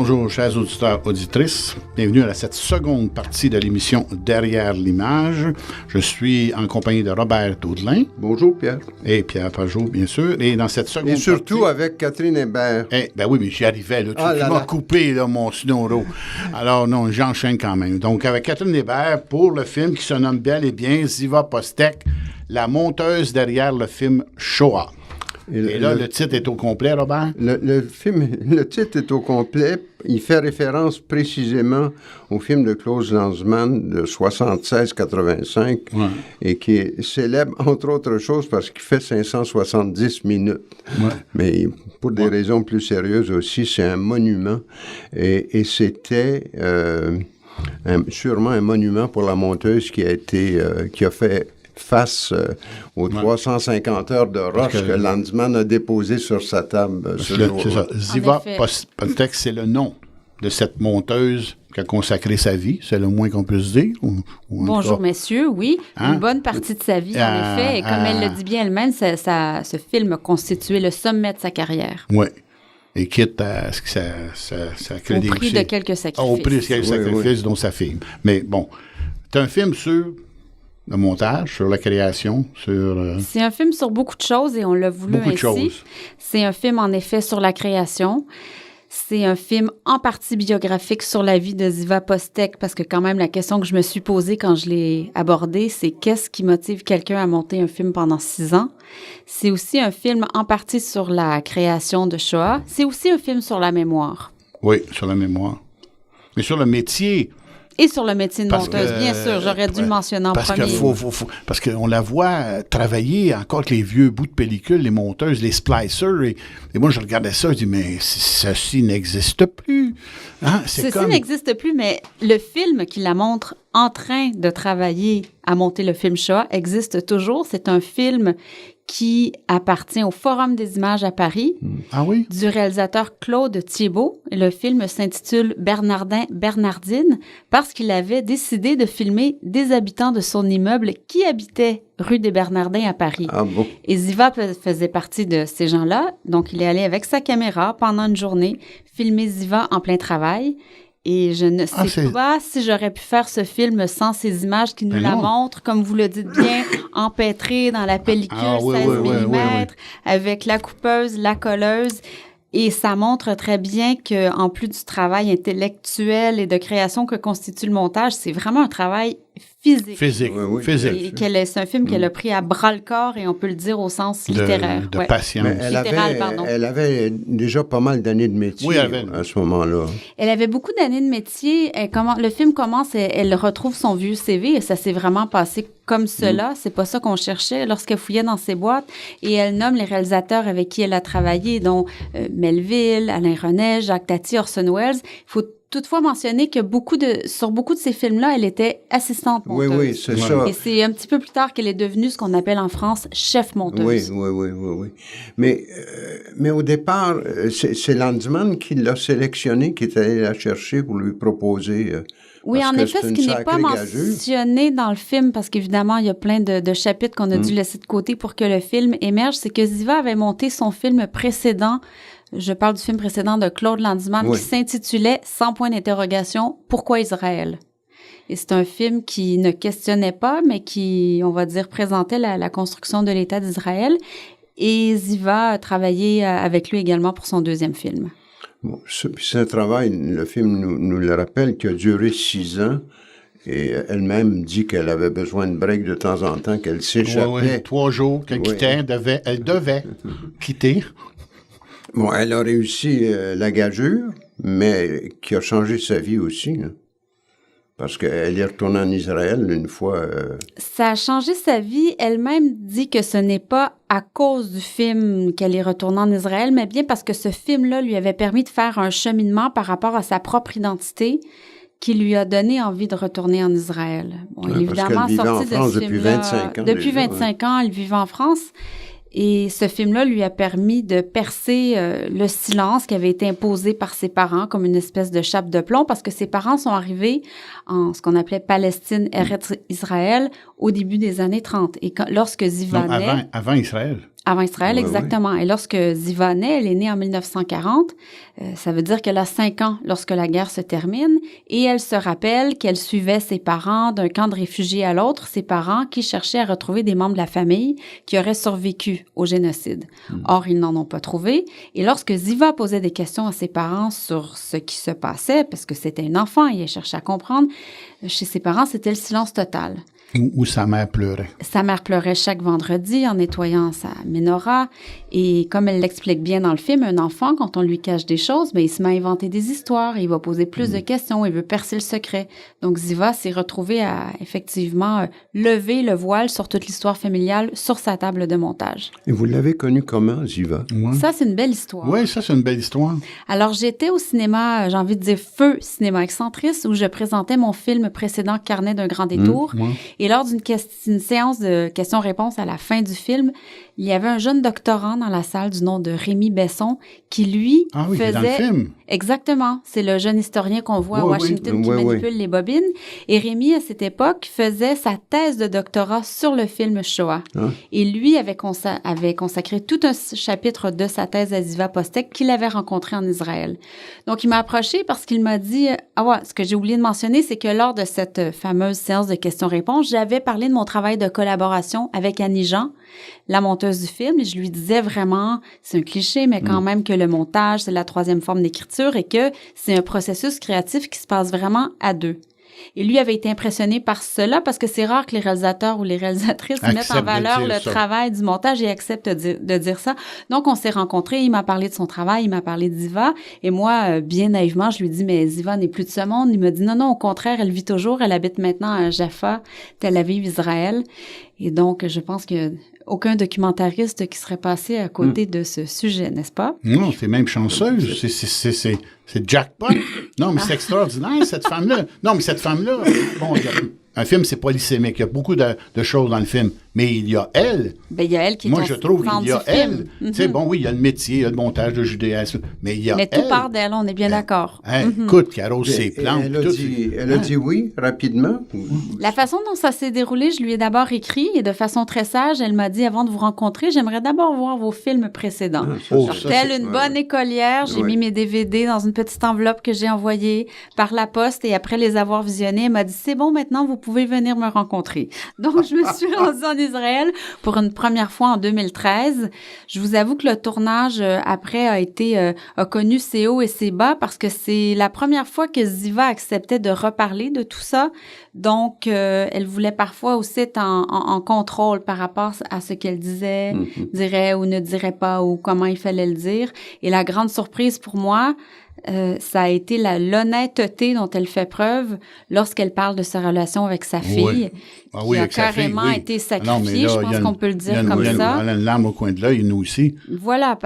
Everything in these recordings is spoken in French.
Bonjour, chers auditeurs, auditrices. Bienvenue à cette seconde partie de l'émission Derrière l'image. Je suis en compagnie de Robert Daudelin. Bonjour, Pierre. Et Pierre Pajot, bien sûr. Et dans cette seconde Et surtout partie, avec Catherine Hébert. ben oui, mais j'y arrivais. Là. Tu m'as coupé là, mon snow. Alors non, j'enchaîne quand même. Donc, avec Catherine Hébert, pour le film qui se nomme bel et bien Ziva Postek, la monteuse derrière le film Shoah. Et là, le titre est au complet, Robert? Le titre est au complet. Il fait référence précisément au film de Klaus Lanzmann de 76-85 et qui est célèbre, entre autres choses, parce qu'il fait 570 minutes. Ouais. Mais pour des raisons plus sérieuses aussi, c'est un monument. Et c'était sûrement un monument pour la monteuse qui a fait face aux 350 heures de rush que Lanzmann a déposé sur sa table ce jour-là. C'est ça. Ziva Postek, c'est le nom de cette monteuse qui a consacré sa vie, c'est le moins qu'on puisse dire. Bonjour, messieurs, oui. Une bonne partie de sa vie, en effet. Et comme elle le dit bien elle-même, ce film a constitué le sommet de sa carrière. Oui. Et quitte à ce que ça crée des... Au prix de quelques sacrifices. Au prix de quelques sacrifices, dont sa fille. Mais bon, c'est un film sur... le montage, sur la création, sur... C'est un film sur beaucoup de choses et on l'a voulu ainsi. C'est un film, en effet, sur la création. C'est un film en partie biographique sur la vie de Ziva Postek parce que quand même, la question que je me suis posée quand je l'ai abordée, c'est qu'est-ce qui motive quelqu'un à monter un film pendant 6 ans? C'est aussi un film en partie sur la création de Shoah. C'est aussi un film sur la mémoire. Oui, sur la mémoire. Mais sur le métier... Et sur le métier de monteuse, bien sûr. J'aurais dû le mentionner en premier. Parce qu'on la voit travailler encore avec les vieux bouts de pellicule, les monteuses, les splicers. Et moi, je regardais ça, je dis, mais ceci n'existe plus. Hein? Ceci n'existe plus, mais le film qui la montre en train de travailler à monter le film Shoah existe toujours. C'est un film qui appartient au Forum des images à Paris, du réalisateur Claude Thiébaut. Le film s'intitule Bernardine parce qu'il avait décidé de filmer des habitants de son immeuble qui habitaient rue des Bernardins à Paris. Ah bon? Et Ziva faisait partie de ces gens-là, donc il est allé avec sa caméra pendant une journée filmer Ziva en plein travail. Et je ne sais pas si j'aurais pu faire ce film sans ces images qui nous la montrent, comme vous le dites bien, empêtrée dans la pellicule 16 mm, avec la coupeuse, la colleuse. Et ça montre très bien qu'en plus du travail intellectuel et de création que constitue le montage, c'est vraiment un travail physique. Physique. C'est un film qu'elle a pris à bras-le-corps, et on peut le dire au sens littéraire. De patience. Elle avait déjà pas mal d'années de métier à ce moment-là. Elle avait beaucoup d'années de métier. Le film commence, elle retrouve son vieux CV, et ça s'est vraiment passé comme cela. C'est pas ça qu'on cherchait lorsqu'elle fouillait dans ses boîtes. Et elle nomme les réalisateurs avec qui elle a travaillé, dont Melville, Alain Resnais, Jacques Tati, Orson Welles. Il faut toutefois mentionner que sur beaucoup de ces films-là, elle était assistante monteuse. Oui, c'est ça. Et c'est un petit peu plus tard qu'elle est devenue ce qu'on appelle en France chef monteuse. Oui. Mais au départ, c'est Lanzmann qui l'a sélectionnée, qui est allé la chercher pour lui proposer... Oui, en effet, ce qui n'est pas mentionné dans le film, parce qu'évidemment, il y a plein de chapitres qu'on a dû laisser de côté pour que le film émerge, c'est que Ziva avait monté son film précédent. Je parle du film précédent de Claude Lanzmann qui s'intitulait, sans point d'interrogation, « Pourquoi Israël ?» Et c'est un film qui ne questionnait pas, mais qui, on va dire, présentait la construction de l'État d'Israël. Et Ziva a travaillé avec lui également pour son deuxième film. Bon, c'est un travail, le film nous le rappelle, qui a duré 6 ans. Et elle-même dit qu'elle avait besoin de break de temps en temps, qu'elle s'échappait. 3 jours qu'elle quittait, elle devait quitter. Bon, elle a réussi la gageure, mais qui a changé sa vie aussi. Hein, parce qu'elle est retournée en Israël une fois. Ça a changé sa vie. Elle-même dit que ce n'est pas à cause du film qu'elle est retournée en Israël, mais bien parce que ce film-là lui avait permis de faire un cheminement par rapport à sa propre identité qui lui a donné envie de retourner en Israël. Bon, elle est évidemment sortie de ce film-là. Depuis 25 ans, elle vivait en France. Et ce film-là lui a permis de percer le silence qui avait été imposé par ses parents comme une espèce de chape de plomb, parce que ses parents sont arrivés en ce qu'on appelait Palestine, Eretz Israël, au début des années 30. Et lorsque Ziva naît... Avant Israël. Avant Israël, exactement. Et lorsque Ziva naît, elle est née en 1940. Ça veut dire qu'elle a 5 ans lorsque la guerre se termine. Et elle se rappelle qu'elle suivait ses parents d'un camp de réfugiés à l'autre, ses parents qui cherchaient à retrouver des membres de la famille qui auraient survécu au génocide. Or, ils n'en ont pas trouvé. Et lorsque Ziva posait des questions à ses parents sur ce qui se passait, parce que c'était une enfant et elle cherchait à comprendre, chez ses parents, c'était le silence total. Où sa mère pleurait. Sa mère pleurait chaque vendredi en nettoyant sa menorah. Et comme elle l'explique bien dans le film, un enfant, quand on lui cache des choses, il se met à inventer des histoires, il va poser plus de questions, il veut percer le secret. Donc Ziva s'est retrouvée à effectivement lever le voile sur toute l'histoire familiale sur sa table de montage. Et vous l'avez connue comment, Ziva? Ouais. Ça, c'est une belle histoire. Oui, ça, c'est une belle histoire. Alors, j'étais au cinéma, j'ai envie de dire Feu Cinéma Excentrice, où je présentais mon film précédent Carnet d'un grand détour. Et lors d'une séance de questions-réponses à la fin du film, il y avait un jeune doctorant dans la salle du nom de Rémi Besson qui, lui, faisait... dans le film. Exactement. C'est le jeune historien qu'on voit à Washington qui manipule les bobines. Et Rémi, à cette époque, faisait sa thèse de doctorat sur le film Shoah. Et lui avait consacré tout un chapitre de sa thèse à Ziva Postek qu'il avait rencontré en Israël. Donc, il m'a approché parce qu'il m'a dit... ce que j'ai oublié de mentionner, c'est que lors de cette fameuse séance de questions-réponses, j'avais parlé de mon travail de collaboration avec Annie Jean, la monteuse du film, et je lui disais vraiment, c'est un cliché, mais quand même que le montage, c'est la 3e forme d'écriture et que c'est un processus créatif qui se passe vraiment à 2. Et lui avait été impressionné par cela parce que c'est rare que les réalisateurs ou les réalisatrices mettent en valeur le travail du montage et acceptent de dire ça. Donc, on s'est rencontrés, il m'a parlé de son travail, il m'a parlé de Ziva. Et moi, bien naïvement, je lui ai dit, mais Ziva n'est plus de ce monde. Il m'a dit, non, au contraire, elle vit toujours. Elle habite maintenant à Jaffa, Tel Aviv, Israël. Et donc, je pense qu'il n'y a aucun documentariste qui serait passé à côté de ce sujet, n'est-ce pas? Non, c'est même chanceuse. C'est jackpot. Non, mais c'est extraordinaire, cette femme-là. Non, mais cette femme-là, bon, un film, c'est polysémique. Il y a beaucoup de choses dans le film. Mais il y a elle. Il y a elle qui est moi, je trouve qu'il y a elle. Tu sais, bon, oui, il y a le métier, il y a le montage, le judéisme, mais il y a elle. Mais tout part d'elle, on est bien d'accord. Écoute, qui arrose ses plantes. Elle a dit oui, rapidement. La façon dont ça s'est déroulé, je lui ai d'abord écrit et de façon très sage, elle m'a dit, avant de vous rencontrer, j'aimerais d'abord voir vos films précédents. Telle une bonne écolière, j'ai mis mes DVD dans une petite enveloppe que j'ai envoyée par la poste et après les avoir visionnés, elle m'a dit, c'est bon, maintenant, vous pouvez venir me rencontrer. Donc, je me suis rendue en Israël pour une première fois en 2013. Je vous avoue que le tournage après a connu ses hauts et ses bas parce que c'est la première fois que Ziva acceptait de reparler de tout ça. Donc, elle voulait parfois aussi être en contrôle par rapport à ce qu'elle disait, dirait ou ne dirait pas ou comment il fallait le dire. Et la grande surprise pour moi, ça a été l'honnêteté dont elle fait preuve lorsqu'elle parle de sa relation avec sa fille, qui a carrément été sacrifiée, je pense qu'on peut le dire comme ça. Elle a une larme au coin de l'œil, nous aussi. Voilà,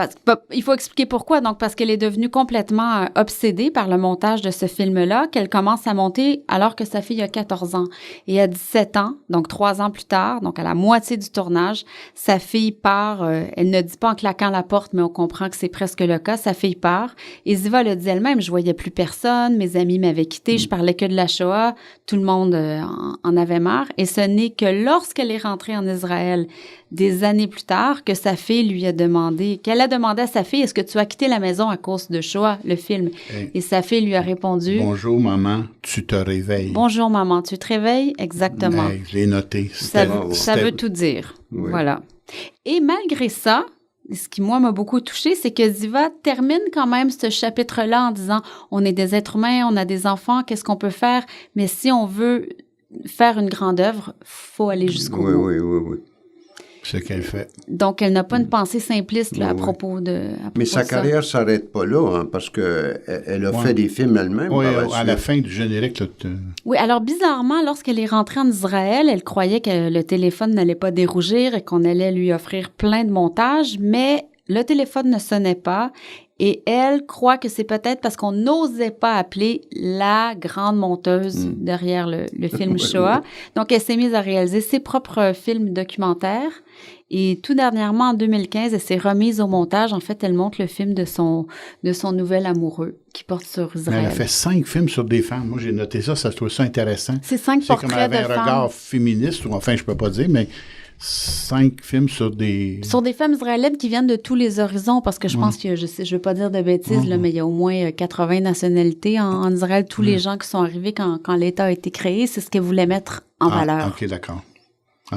il faut expliquer pourquoi. Donc, parce qu'elle est devenue complètement obsédée par le montage de ce film-là, qu'elle commence à monter alors que sa fille a 14 ans. Et à 17 ans, donc 3 ans plus tard, donc à la moitié du tournage, sa fille part, elle ne dit pas en claquant la porte, mais on comprend que c'est presque le cas, sa fille part. Et Ziva le dit elle-même, je voyais plus personne, mes amis m'avaient quitté, je parlais que de la Shoah, tout le monde en avait marre. Et ce n'est que lorsqu'elle est rentrée en Israël, des années plus tard, que sa fille lui a demandé, qu'elle a demandé à sa fille, est-ce que tu as quitté la maison à cause de Shoah, le film? Et sa fille lui a répondu, bonjour maman, tu te réveilles. Bonjour maman, tu te réveilles? Exactement. Je l'ai noté. Ça veut tout dire. Oui. Voilà. Et malgré ça, ce qui, moi, m'a beaucoup touchée, c'est que Ziva termine quand même ce chapitre-là en disant « On est des êtres humains, on a des enfants, qu'est-ce qu'on peut faire? Mais si on veut faire une grande œuvre, il faut aller jusqu'au bout. » Oui. C'est ce qu'elle fait. Donc, elle n'a pas une pensée simpliste là, à propos de Mais sa carrière ne s'arrête pas là, parce qu'elle a fait des films elle-même. Oui, à la fin du générique. Là, oui, alors bizarrement, lorsqu'elle est rentrée en Israël, elle croyait que le téléphone n'allait pas dérougir et qu'on allait lui offrir plein de montages, mais le téléphone ne sonnait pas. Et elle croit que c'est peut-être parce qu'on n'osait pas appeler la grande monteuse derrière le film Shoah. Donc, elle s'est mise à réaliser ses propres films documentaires. Et tout dernièrement, en 2015, elle s'est remise au montage. En fait, elle monte le film de son nouvel amoureux qui porte sur Israël. Mais elle a fait 5 films sur des femmes. Moi, j'ai noté ça, je trouve ça intéressant. C'est 5 portraits de femmes. C'est comme elle avait un regard féministe, ou enfin, je peux pas dire, mais 5 films sur des... Sur des femmes israéliennes qui viennent de tous les horizons, parce que je pense que, je veux pas dire de bêtises, là, mais il y a au moins 80 nationalités en Israël. Tous les gens qui sont arrivés quand l'État a été créé, c'est ce qu'elle voulait mettre en valeur. OK, d'accord.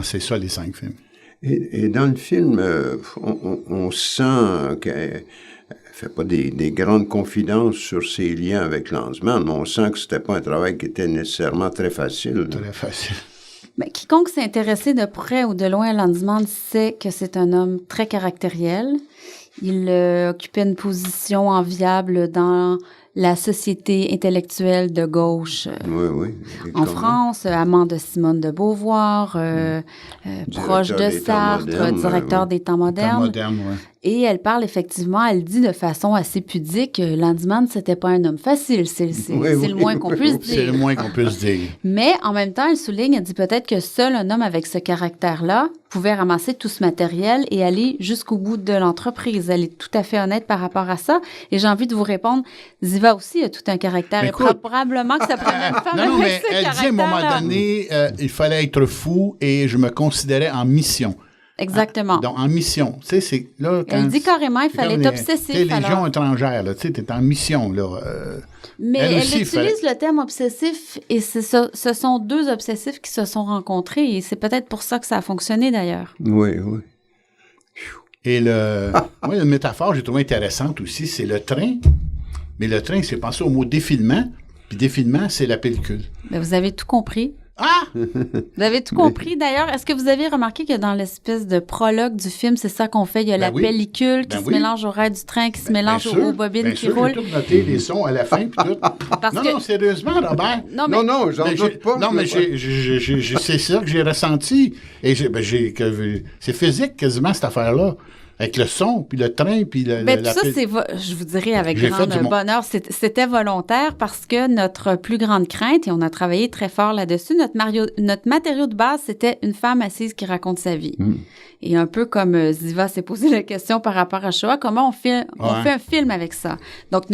C'est ça, les 5 films. Et dans le film, on sent qu'elle fait pas des grandes confidences sur ses liens avec Lanzmann, mais on sent que c'était pas un travail qui était nécessairement très facile. Très facile. Mais quiconque s'est intéressé de près ou de loin à Lanzmann sait que c'est un homme très caractériel. Il occupait une position enviable dans la société intellectuelle de gauche en France, amant de Simone de Beauvoir, proche de Sartre, directeur des Temps modernes. Et elle parle effectivement, elle dit de façon assez pudique que Lanzmann, c'était pas un homme facile. C'est le moins qu'on puisse dire. C'est le moins qu'on puisse dire. Mais en même temps, elle souligne, elle dit peut-être que seul un homme avec ce caractère-là pouvait ramasser tout ce matériel et aller jusqu'au bout de l'entreprise. Elle est tout à fait honnête par rapport à ça. Et j'ai envie de vous répondre, Ziva aussi a tout un caractère. Écoute, et probablement que ça prenait une femme non, avec mais ce elle dit à un moment donné, il fallait être fou et je me considérais en mission. Exactement. Donc, en mission. Tu sais, c'est là. Elle dit carrément, il fallait être obsessif. Tu sais, légion étrangère, là. Tu sais, t'es en mission, là. Mais elle utilise le terme obsessif et ce sont 2 obsessifs qui se sont rencontrés et c'est peut-être pour ça que ça a fonctionné, d'ailleurs. Oui. Et moi, une métaphore que j'ai trouvée intéressante aussi, c'est le train. Mais le train, c'est penser au mot défilement. Puis défilement, c'est la pellicule. Mais vous avez tout compris. Ah! Vous avez tout compris. D'ailleurs, est-ce que vous avez remarqué que dans l'espèce de prologue du film, c'est ça qu'on fait? Il y a la pellicule qui se mélange au rail du train, qui se mélange aux bobines qui roulent. J'ai tout noté les sons à la fin, puis tout. Non, sérieusement, Robert. Non, j'en doute pas. Non, mais c'est ça que j'ai ressenti. Et c'est physique, quasiment, cette affaire-là. Avec le son, puis le train, puis tout ça, je vous dirais avec grand bonheur, c'était volontaire parce que notre plus grande crainte, et on a travaillé très fort là-dessus, notre matériau de base, c'était une femme assise qui raconte sa vie. Et un peu comme Ziva s'est posé la question par rapport à Shoah, comment on fait un film avec ça? Donc,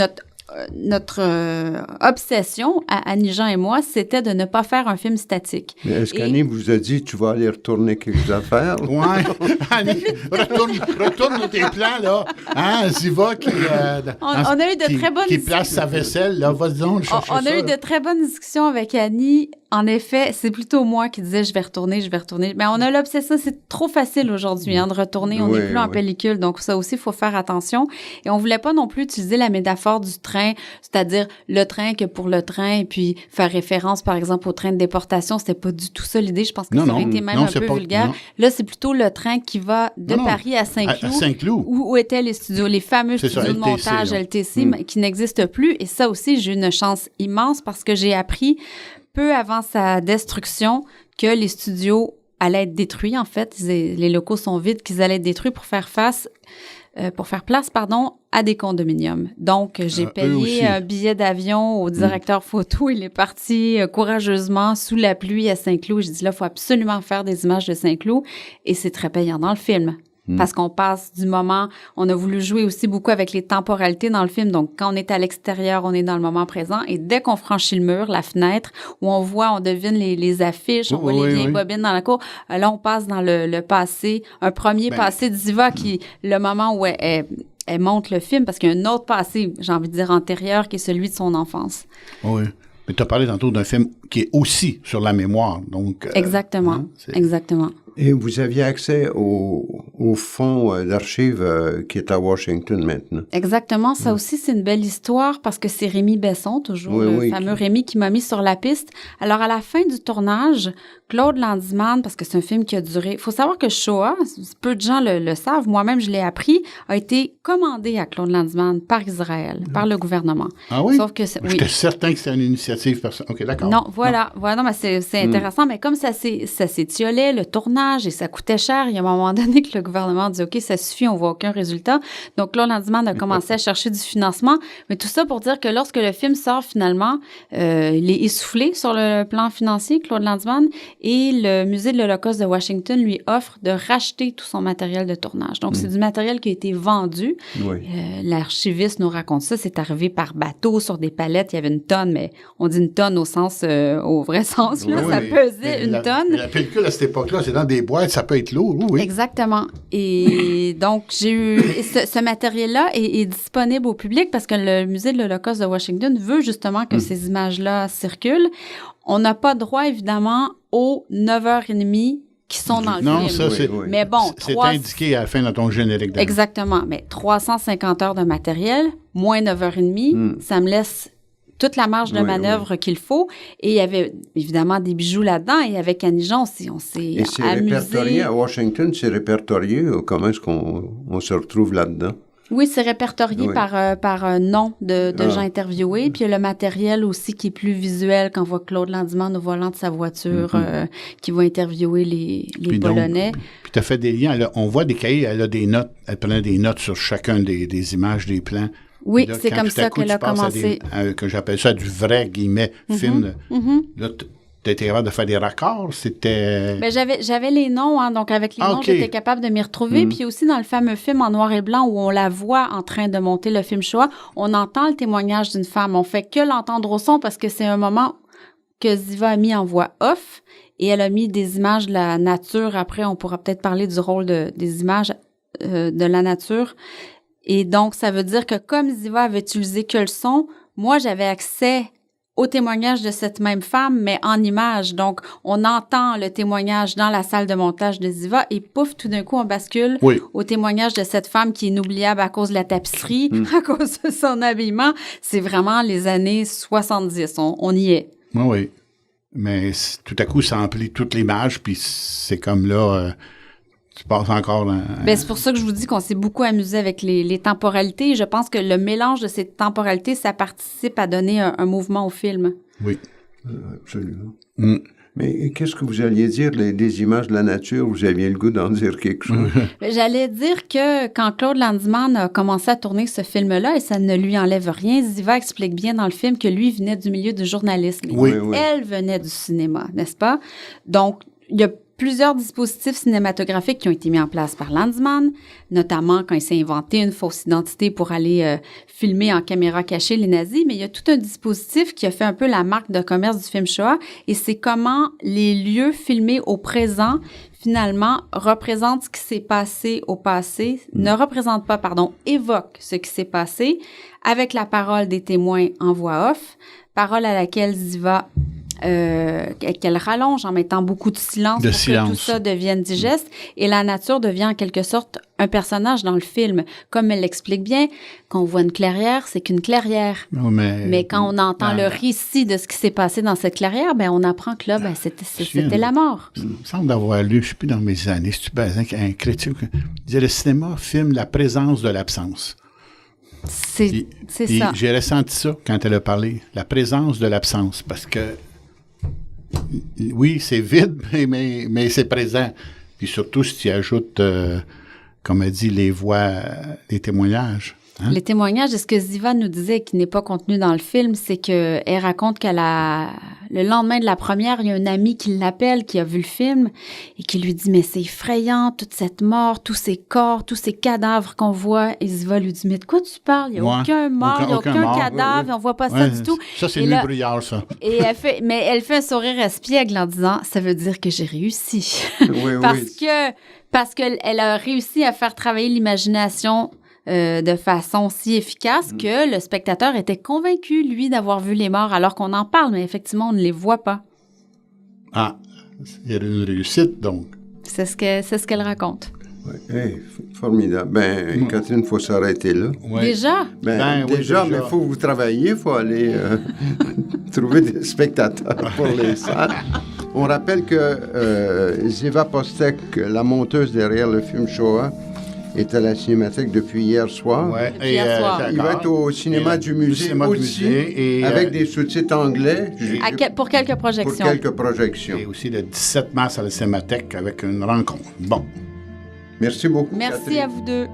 notre obsession, à Annie Jean et moi, c'était de ne pas faire un film statique. Mais est-ce qu'Annie vous a dit, tu vas aller retourner quelques affaires? Oui. Annie, retourne tes plans, là. Hein, Ziva qui... on a eu de très bonnes... Qui place sa vaisselle, là. Vas-y donc, chercher ça. On a eu de très bonnes discussions avec Annie. En effet, c'est plutôt moi qui disais je vais retourner. Mais on a l'obsession, c'est trop facile aujourd'hui de retourner. On n'est plus en pellicule, donc ça aussi, il faut faire attention. Et on voulait pas non plus utiliser la métaphore du train, c'est-à-dire le train que pour le train, et puis faire référence, par exemple, au train de déportation. C'était pas du tout ça l'idée. Je pense que ça aurait été même un peu vulgaire. Non. Là, c'est plutôt le train qui va de Paris à Saint-Cloud. Où étaient les studios, les fameux studios de montage LTC qui n'existent plus. Et ça aussi, j'ai eu une chance immense parce que j'ai appris peu avant sa destruction que les studios allaient être détruits. En fait, les locaux sont vides, qu'ils allaient être détruits pour faire place, à des condominiums. Donc, j'ai payé un billet d'avion au directeur photo. Il est parti courageusement sous la pluie à Saint-Cloud. J'ai dit là, il faut absolument faire des images de Saint-Cloud et c'est très payant dans le film. Parce qu'on passe du moment, on a voulu jouer aussi beaucoup avec les temporalités dans le film. Donc, quand on est à l'extérieur, on est dans le moment présent. Et dès qu'on franchit le mur, la fenêtre, où on devine les affiches, on voit les vieilles bobines dans la cour, là, on passe dans le passé, un premier passé d'Iva le moment où elle monte le film, parce qu'il y a un autre passé, j'ai envie de dire antérieur, qui est celui de son enfance. Oui. Mais tu as parlé tantôt d'un film qui est aussi sur la mémoire. Donc, exactement. Exactement. Et vous aviez accès au fonds d'archives qui est à Washington maintenant. Exactement. Ça aussi, c'est une belle histoire parce que c'est Rémi Besson, toujours le fameux Rémi, qui m'a mis sur la piste. Alors, à la fin du tournage, Claude Lanzmann, parce que c'est un film qui a duré... Il faut savoir que Shoah, peu de gens le savent, moi-même je l'ai appris, a été commandé à Claude Lanzmann par Israël, par le gouvernement. Ah oui? Sauf que j'étais certain que c'était une initiative personnelle. OK, d'accord. Non, voilà, mais c'est intéressant. Mais comme ça s'étiolait, le tournage, et ça coûtait cher, il y a un moment donné que le gouvernement dit « OK, ça suffit, on voit aucun résultat ». Donc Claude Lanzmann a commencé à chercher du financement. Mais tout ça pour dire que lorsque le film sort finalement, il est essoufflé sur le plan financier, Claude Lanzmann, et le Musée de l'Holocauste de Washington lui offre de racheter tout son matériel de tournage. Donc, c'est du matériel qui a été vendu. L'archiviste nous raconte ça. C'est arrivé par bateau sur des palettes. Il y avait une tonne, mais on dit une tonne au vrai sens. Là, ça pesait une tonne. La pellicule, à cette époque-là, c'est dans des les boîtes, ça peut être lourd, oui. Exactement. Et donc, j'ai eu... Ce matériel-là est disponible au public parce que le Musée de l'Holocauste de Washington veut justement que ces images-là circulent. On n'a pas droit, évidemment, aux 9h30 qui sont dans le film. Non, ça, c'est... Mais bon, c'est indiqué à la fin dans ton générique. Exactement. Mais 350 heures de matériel, moins 9h30, ça me laisse toute la marge de manœuvre qu'il faut. Et il y avait évidemment des bijoux là-dedans. Et avec Annie-Jean aussi, on s'est amusé. Et c'est répertorié à Washington, c'est répertorié. Comment est-ce qu'on se retrouve là-dedans? Oui, c'est répertorié par nom de gens interviewés. Puis il y a le matériel aussi qui est plus visuel quand on voit Claude Landimand au volant de sa voiture qui va interviewer les Polonais. Puis tu as fait des liens. On voit des cahiers, elle a des notes. Elle prenait des notes sur chacun des images, des plans. Oui, là, c'est comme ça qu'elle a commencé. Que j'appelle ça du vrai, guillemets, film. Là, tu étais capable de faire des raccords? C'était... Bien, j'avais les noms, hein, donc avec les noms, j'étais capable de m'y retrouver. Puis aussi, dans le fameux film en noir et blanc où on la voit en train de monter le film Shoah, on entend le témoignage d'une femme. On fait que l'entendre au son parce que c'est un moment que Ziva a mis en voix off et elle a mis des images de la nature. Après, on pourra peut-être parler du rôle des images de la nature. Et donc, ça veut dire que comme Ziva avait utilisé que le son, moi, j'avais accès au témoignage de cette même femme, mais en image. Donc, on entend le témoignage dans la salle de montage de Ziva et pouf, tout d'un coup, on bascule au témoignage de cette femme qui est inoubliable à cause de la tapisserie, à cause de son habillement. C'est vraiment les années 70. On y est. Oui. Mais tout à coup, ça emplit toute l'image, puis c'est comme là... tu passes encore dans... Bien, c'est pour ça que je vous dis qu'on s'est beaucoup amusé avec les temporalités. Et je pense que le mélange de ces temporalités, ça participe à donner un mouvement au film. Oui. Absolument. Mais qu'est-ce que vous alliez dire, des images de la nature? Vous aviez le goût d'en dire quelque chose? J'allais dire que quand Claude Landimand a commencé à tourner ce film-là, et ça ne lui enlève rien, Ziva explique bien dans le film que lui venait du milieu du journalisme. Oui. Elle venait du cinéma, n'est-ce pas? Donc, il y a plusieurs dispositifs cinématographiques qui ont été mis en place par Landimand, notamment quand il s'est inventé une fausse identité pour aller filmer en caméra cachée les nazis, mais il y a tout un dispositif qui a fait un peu la marque de commerce du film Shoah, et c'est comment les lieux filmés au présent, finalement, représentent ce qui s'est passé au passé, ne représentent pas, évoquent ce qui s'est passé, avec la parole des témoins en voix off, parole à laquelle Ziva qu'elle rallonge en mettant beaucoup de silence pour que tout ça devienne digeste. Et la nature devient en quelque sorte un personnage dans le film. Comme elle l'explique bien, quand on voit une clairière, c'est qu'une clairière. Mais quand on entend le récit de ce qui s'est passé dans cette clairière, ben on apprend que là, c'était la mort. Il me semble d'avoir lu, je ne sais plus dans mes années, c'est un critique qui disait « Le cinéma filme la présence de l'absence ». C'est ça. J'ai ressenti ça quand elle a parlé, la présence de l'absence, parce que oui, c'est vide, mais c'est présent. Puis surtout, si tu ajoutes, comme elle dit, les voix, les témoignages. Hein? Les témoignages, ce que Ziva nous disait, qui n'est pas contenu dans le film, c'est qu'elle raconte que le lendemain de la première, il y a un ami qui l'appelle, qui a vu le film, et qui lui dit « Mais c'est effrayant, toute cette mort, tous ces corps, tous ces cadavres qu'on voit. » Et Ziva lui dit « Mais de quoi tu parles? Il n'y a aucun mort, il n'y a aucun cadavre, on ne voit pas ça du tout. » Ça, c'est le brouillard, ça. Et elle fait un sourire espiègle en disant « Ça veut dire que j'ai réussi. » Parce qu'elle a réussi à faire travailler l'imagination de façon si efficace que le spectateur était convaincu, lui, d'avoir vu les morts, alors qu'on en parle, mais effectivement, on ne les voit pas. Ah, il y a une réussite, donc. C'est ce qu'elle raconte. Oui, formidable. Catherine, il faut s'arrêter là. Ouais. Déjà? Déjà, mais il faut vous travailler, il faut aller trouver des spectateurs pour les salles. On rappelle que Ziva Postek, la monteuse derrière le film Shoah, est à la Cinémathèque depuis hier soir. Ouais. Hier soir. Il va être au cinéma du musée aussi, avec des sous-titres anglais. Pour quelques projections. Et aussi le 17 mars à la Cinémathèque avec une rencontre. Bon. Merci beaucoup, Merci Catherine. à vous deux.